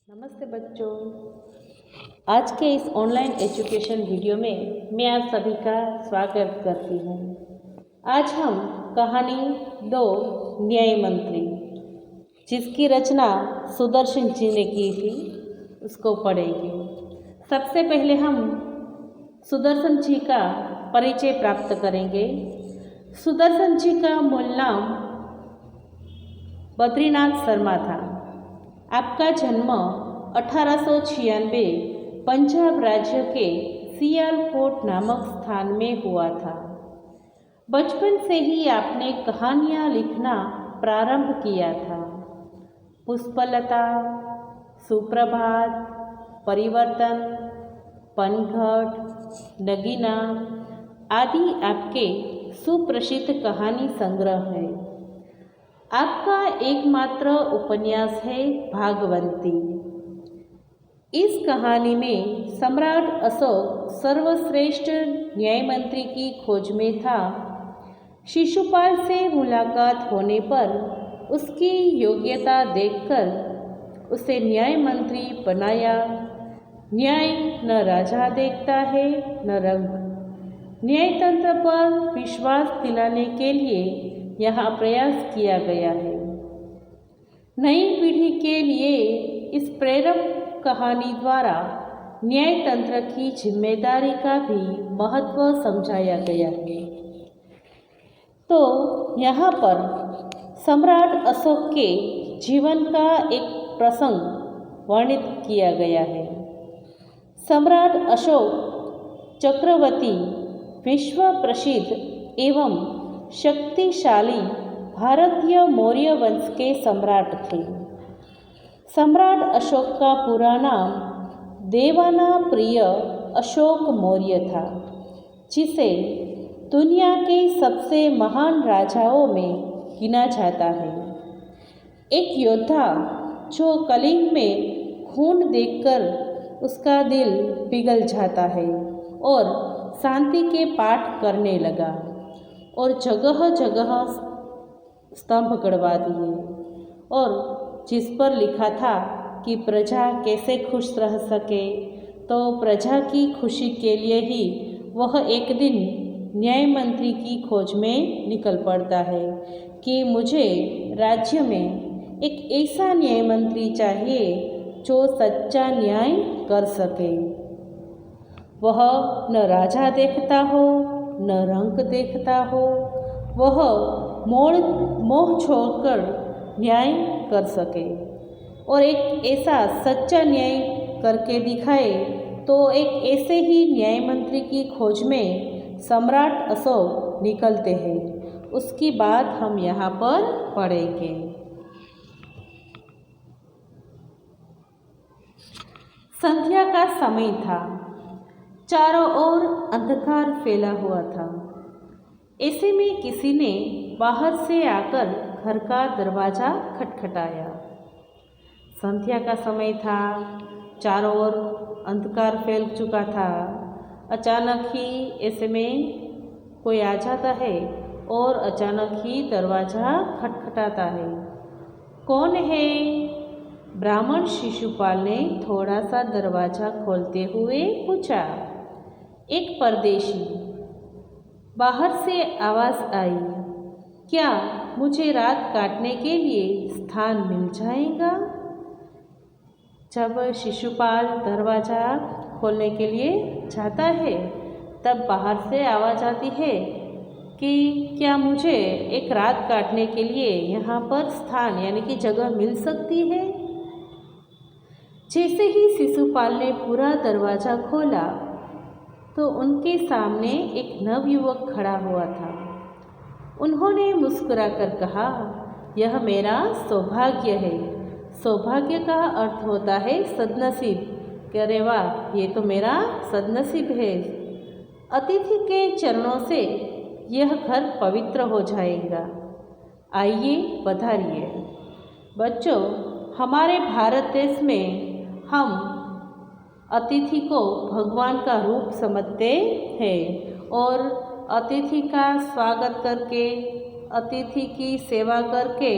नमस्ते बच्चों। आज के इस ऑनलाइन एजुकेशन वीडियो में मैं आप सभी का स्वागत करती हूँ। आज हम कहानी 2 न्याय मंत्री, जिसकी रचना सुदर्शन जी ने की थी, उसको पढ़ेंगे। सबसे पहले हम सुदर्शन जी का परिचय प्राप्त करेंगे। सुदर्शन जी का मूल नाम बद्रीनाथ शर्मा था। आपका जन्म 1896 पंजाब राज्य के सियालकोट नामक स्थान में हुआ था। बचपन से ही आपने कहानियाँ लिखना प्रारंभ किया था। पुष्पलता, सुप्रभात, परिवर्तन, पनघट, नगीना आदि आपके सुप्रसिद्ध कहानी संग्रह है। आपका एकमात्र उपन्यास है भागवंती। इस कहानी में सम्राट अशोक सर्वश्रेष्ठ न्याय मंत्री की खोज में था। शिशुपाल से मुलाकात होने पर उसकी योग्यता देखकर उसे न्याय मंत्री बनाया। न्याय न राजा देखता है न रंग। न्यायतंत्र पर विश्वास दिलाने के लिए यहाँ प्रयास किया गया है। नई पीढ़ी के लिए इस प्रेरक कहानी द्वारा न्यायतंत्र की जिम्मेदारी का भी महत्व समझाया गया है। तो यहाँ पर सम्राट अशोक के जीवन का एक प्रसंग वर्णित किया गया है। सम्राट अशोक चक्रवर्ती विश्व प्रसिद्ध एवं शक्तिशाली भारतीय मौर्य वंश के सम्राट थे। सम्राट अशोक का पूरा नाम देवानाप्रिय अशोक मौर्य था, जिसे दुनिया के सबसे महान राजाओं में गिना जाता है। एक योद्धा जो कलिंग में खून देखकर उसका दिल पिघल जाता है और शांति के पाठ करने लगा और जगह जगह स्तंभ गड़वा दिए, और जिस पर लिखा था कि प्रजा कैसे खुश रह सके, तो प्रजा की खुशी के लिए ही वह एक दिन न्याय मंत्री की खोज में निकल पड़ता है कि मुझे राज्य में एक ऐसा न्याय मंत्री चाहिए जो सच्चा न्याय कर सके। वह न राजा देखता हो न रंग देखता हो, वह मोह छोड़कर न्याय कर सके और एक ऐसा सच्चा न्याय करके दिखाए। तो एक ऐसे ही न्याय मंत्री की खोज में सम्राट अशोक निकलते हैं। उसकी बात हम यहाँ पर पढ़ेंगे। संध्या का समय था। चारों ओर अंधकार फैला हुआ था। ऐसे में किसी ने बाहर से आकर घर का दरवाज़ा खटखटाया। संध्या का समय था, चारों ओर अंधकार फैल चुका था। अचानक ही ऐसे में कोई आ जाता है और अचानक ही दरवाज़ा खटखटाता है। कौन है? ब्राह्मण शिशुपाल ने थोड़ा सा दरवाज़ा खोलते हुए पूछा। एक परदेशी। बाहर से आवाज़ आई, क्या मुझे रात काटने के लिए स्थान मिल जाएगा? जब शिशुपाल दरवाज़ा खोलने के लिए जाता है, तब बाहर से आवाज़ आती है कि क्या मुझे एक रात काटने के लिए यहाँ पर स्थान यानी कि जगह मिल सकती है? जैसे ही शिशुपाल ने पूरा दरवाज़ा खोला तो उनके सामने एक नवयुवक खड़ा हुआ था। उन्होंने मुस्कुराकर कहा, यह मेरा सौभाग्य है। सौभाग्य का अर्थ होता है सद्नसीब। अरे वाह, ये तो मेरा सद्नसीब है। अतिथि के चरणों से यह घर पवित्र हो जाएगा। आइए, पधारिए। बच्चों, हमारे भारत देश में हम अतिथि को भगवान का रूप समझते हैं और अतिथि का स्वागत करके, अतिथि की सेवा करके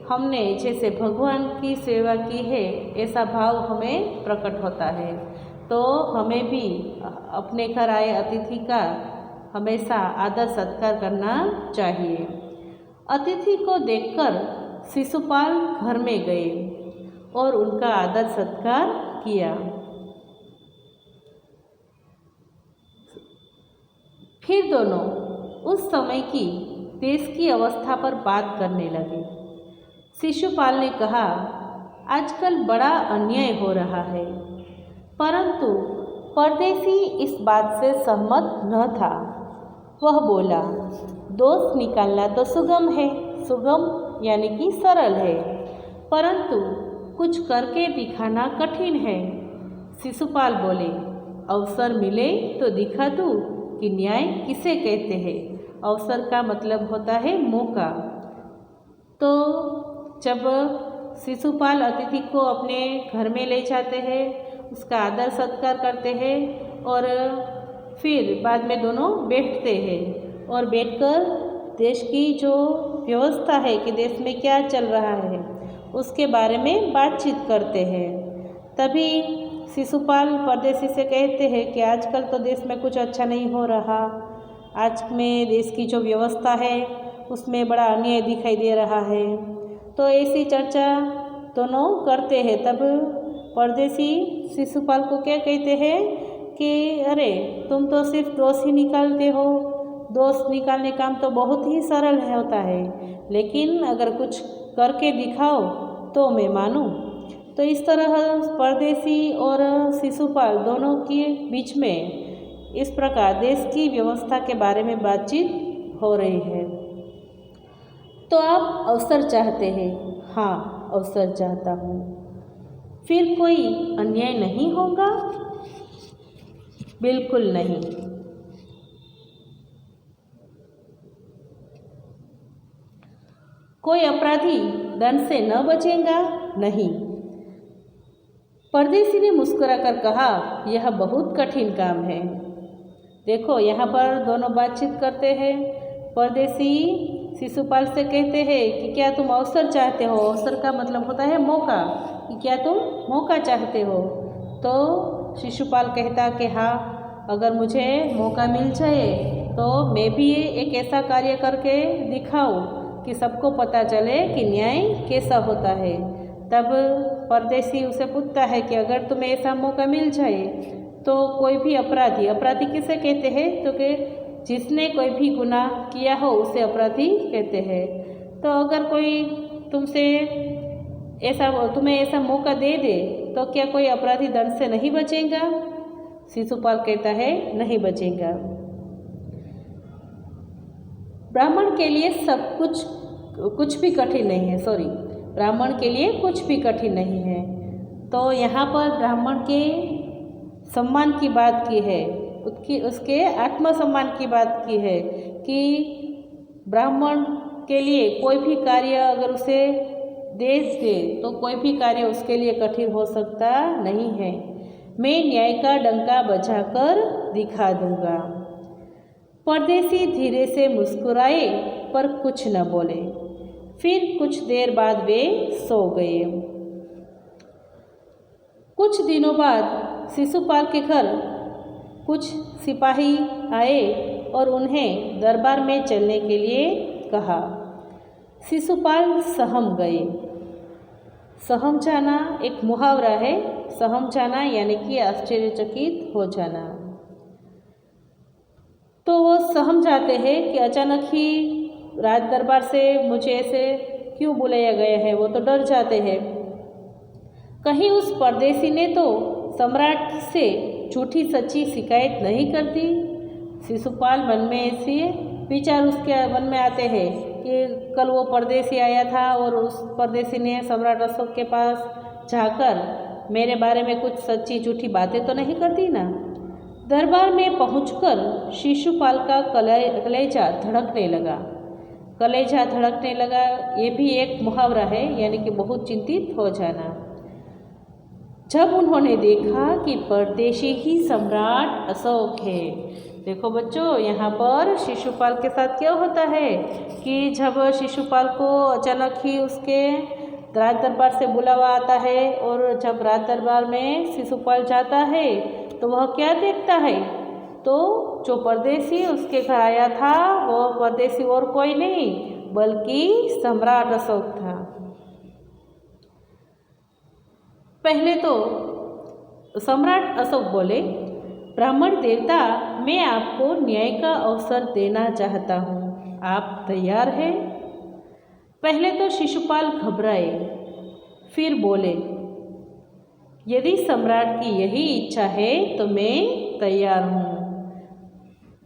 हमने जैसे भगवान की सेवा की है ऐसा भाव हमें प्रकट होता है। तो हमें भी अपने घर आए अतिथि का हमेशा आदर सत्कार करना चाहिए। अतिथि को देखकर शिशुपाल घर में गए और उनका आदर सत्कार किया। फिर दोनों उस समय की देश की अवस्था पर बात करने लगे। शिशुपाल ने कहा, आजकल बड़ा अन्याय हो रहा है, परंतु परदेशी इस बात से सहमत न था। वह बोला, दोष निकालना तो सुगम है, सुगम यानी कि सरल है, परंतु कुछ करके दिखाना कठिन है। शिशुपाल बोले, अवसर मिले तो दिखा दूँ कि न्याय किसे कहते हैं। अवसर का मतलब होता है मौका। तो जब शिशुपाल अतिथि को अपने घर में ले जाते हैं, उसका आदर सत्कार करते हैं और फिर बाद में दोनों बैठते हैं और बैठकर देश की जो व्यवस्था है कि देश में क्या चल रहा है उसके बारे में बातचीत करते हैं। तभी शिशुपाल परदेशी से कहते हैं कि आजकल तो देश में कुछ अच्छा नहीं हो रहा, आज में देश की जो व्यवस्था है उसमें बड़ा अन्याय दिखाई दे रहा है। तो ऐसी चर्चा दोनों करते हैं। तब परदेशी शिशुपाल को क्या कहते हैं कि अरे तुम तो सिर्फ दोष ही निकालते हो, दोष निकालने काम तो बहुत ही सरल होता है, लेकिन अगर कुछ करके दिखाओ तो मैं मानूं। तो इस तरह परदेशी और शिशुपाल दोनों के बीच में इस प्रकार देश की व्यवस्था के बारे में बातचीत हो रही है। तो आप अवसर चाहते हैं? हाँ, अवसर चाहता हूँ। फिर कोई अन्याय नहीं होगा? बिल्कुल नहीं। कोई अपराधी दंड से न बचेगा? नहीं। परदेशी ने मुस्कुराकर कहा, यह बहुत कठिन काम है। देखो यहाँ पर दोनों बातचीत करते हैं। परदेशी शिशुपाल से कहते हैं कि क्या तुम अवसर चाहते हो। अवसर का मतलब होता है मौका, कि क्या तुम मौका चाहते हो। तो शिशुपाल कहता कि हाँ, अगर मुझे मौका मिल जाए तो मैं भी एक ऐसा कार्य करके दिखाऊं कि सबको पता चले कि न्याय कैसा होता है। तब परदेशी उसे पूछता है कि अगर तुम्हें ऐसा मौका मिल जाए तो कोई भी अपराधी, अपराधी किसे कहते हैं तो कि जिसने कोई भी गुनाह किया हो उसे अपराधी कहते हैं। तो अगर कोई तुम्हें ऐसा मौका दे दे तो क्या कोई अपराधी दंड से नहीं बचेगा? शिशुपाल कहता है नहीं बचेगा। ब्राह्मण के लिए सब कुछ भी कठिन नहीं है। ब्राह्मण के लिए कुछ भी कठिन नहीं है। तो यहाँ पर ब्राह्मण के सम्मान की बात की है, उसके आत्मसम्मान की बात की है कि ब्राह्मण के लिए कोई भी कार्य अगर उसे देश दे तो कोई भी कार्य उसके लिए कठिन हो सकता नहीं है। मैं न्याय का डंका बजाकर दिखा दूंगा। परदेशी धीरे से मुस्कुराए पर कुछ न बोले। फिर कुछ देर बाद वे सो गए। कुछ दिनों बाद शिशुपाल के घर कुछ सिपाही आए और उन्हें दरबार में चलने के लिए कहा। शिशुपाल सहम गए। सहम जाना एक मुहावरा है। सहम जाना यानी कि आश्चर्यचकित हो जाना। तो वो सहम जाते हैं कि अचानक ही राज दरबार से मुझे ऐसे क्यों बुलाया गया है। वो तो डर जाते हैं, कहीं उस परदेशी ने तो सम्राट से झूठी सच्ची शिकायत नहीं कर दी। शिशुपाल मन में ऐसे विचार उसके मन में आते हैं कि कल वो परदेशी आया था और उस परदेशी ने सम्राट अशोक के पास जाकर मेरे बारे में कुछ सच्ची झूठी बातें तो नहीं कर दी ना। दरबार में पहुंचकर शिशुपाल का कलेजा धड़कने लगा। कलेजा धड़कने लगा ये भी एक मुहावरा है, यानी कि बहुत चिंतित हो जाना। जब उन्होंने देखा कि परदेशी ही सम्राट अशोक है देखो बच्चों, यहाँ पर शिशुपाल के साथ क्या होता है कि जब शिशुपाल को अचानक ही उसके राज दरबार से बुलावा आता है और जब राज दरबार में शिशुपाल जाता है तो वह क्या देखता है, तो जो परदेसी उसके घर आया था वो परदेसी और कोई नहीं बल्कि सम्राट अशोक था। पहले तो सम्राट अशोक बोले, ब्राह्मण देवता, मैं आपको न्याय का अवसर देना चाहता हूँ, आप तैयार हैं? पहले तो शिशुपाल घबराए, फिर बोले, यदि सम्राट की यही इच्छा है तो मैं तैयार हूँ।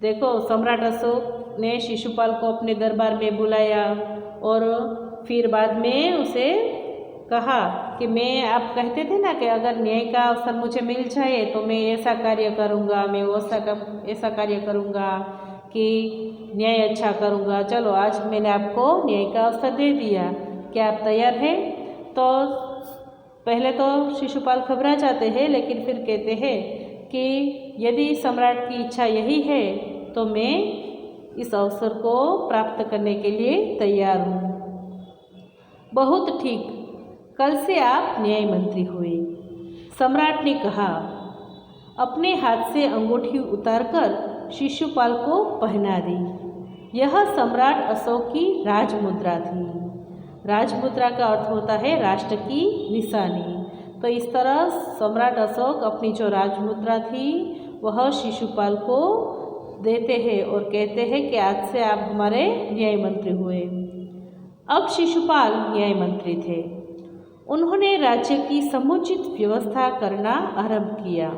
देखो, सम्राट अशोक ने शिशुपाल को अपने दरबार में बुलाया और फिर बाद में उसे कहा कि मैं, आप कहते थे ना कि अगर न्याय का अवसर मुझे मिल जाए तो मैं ऐसा कार्य करूँगा, मैं ऐसा कार्य करूँगा कि न्याय अच्छा करूँगा। चलो, आज मैंने आपको न्याय का अवसर दे दिया, क्या आप तैयार हैं? तो पहले तो शिशुपाल घबरा जाते हैं, लेकिन फिर कहते हैं कि यदि सम्राट की इच्छा यही है तो मैं इस अवसर को प्राप्त करने के लिए तैयार हूँ। बहुत ठीक, कल से आप न्याय मंत्री हुए, सम्राट ने कहा। अपने हाथ से अंगूठी उतारकर शिशुपाल को पहना दी। यह सम्राट अशोक की राजमुद्रा थी। राजमुद्रा का अर्थ होता है राष्ट्र की निशानी। तो इस तरह सम्राट अशोक अपनी जो राजमुद्रा थी वह शिशुपाल को देते हैं और कहते हैं कि आज से आप हमारे न्याय मंत्री हुए। अब शिशुपाल न्याय मंत्री थे। उन्होंने राज्य की समुचित व्यवस्था करना आरंभ किया।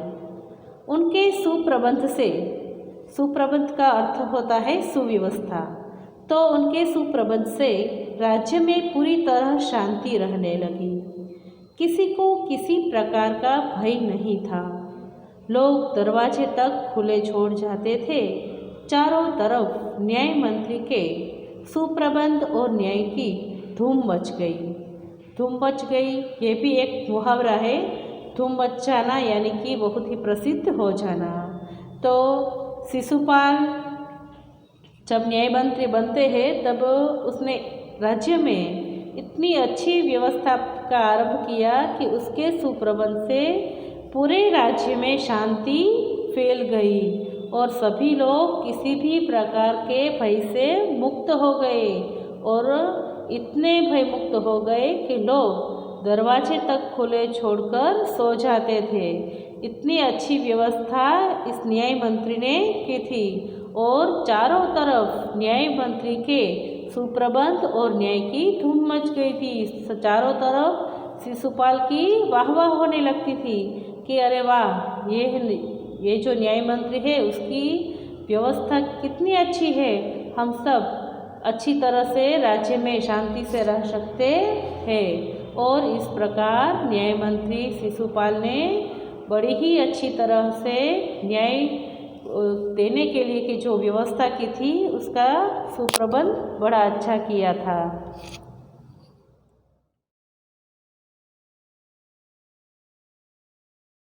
उनके सुप्रबंध से, सुप्रबंध का अर्थ होता है सुव्यवस्था, तो उनके सुप्रबंध से राज्य में पूरी तरह शांति रहने लगी। किसी को किसी प्रकार का भय नहीं था। लोग दरवाजे तक खुले छोड़ जाते थे। चारों तरफ न्याय मंत्री के सुप्रबंध और न्याय की धूम मच गई। धूम मच गई, ये भी एक मुहावरा है। धूम मच जाना यानी कि बहुत ही प्रसिद्ध हो जाना। तो शिशुपाल जब न्याय मंत्री बनते हैं तब उसने राज्य में इतनी अच्छी व्यवस्था का आरंभ किया कि उसके सुप्रबंध से पूरे राज्य में शांति फैल गई और सभी लोग किसी भी प्रकार के भय से मुक्त हो गए और इतने भय मुक्त हो गए कि लोग दरवाजे तक खुले छोड़कर सो जाते थे। इतनी अच्छी व्यवस्था इस न्याय मंत्री ने की थी और चारों तरफ न्याय मंत्री के सुप्रबंध और न्याय की धूम मच गई थी। चारों तरफ शिशुपाल की वाहवाह होने लगती थी कि अरे वाह, ये जो न्याय मंत्री है उसकी व्यवस्था कितनी अच्छी है, हम सब अच्छी तरह से राज्य में शांति से रह सकते हैं। और इस प्रकार न्याय मंत्री शिशुपाल ने बड़ी ही अच्छी तरह से न्याय देने के लिए की जो व्यवस्था की थी उसका सुप्रबंध बड़ा अच्छा किया था।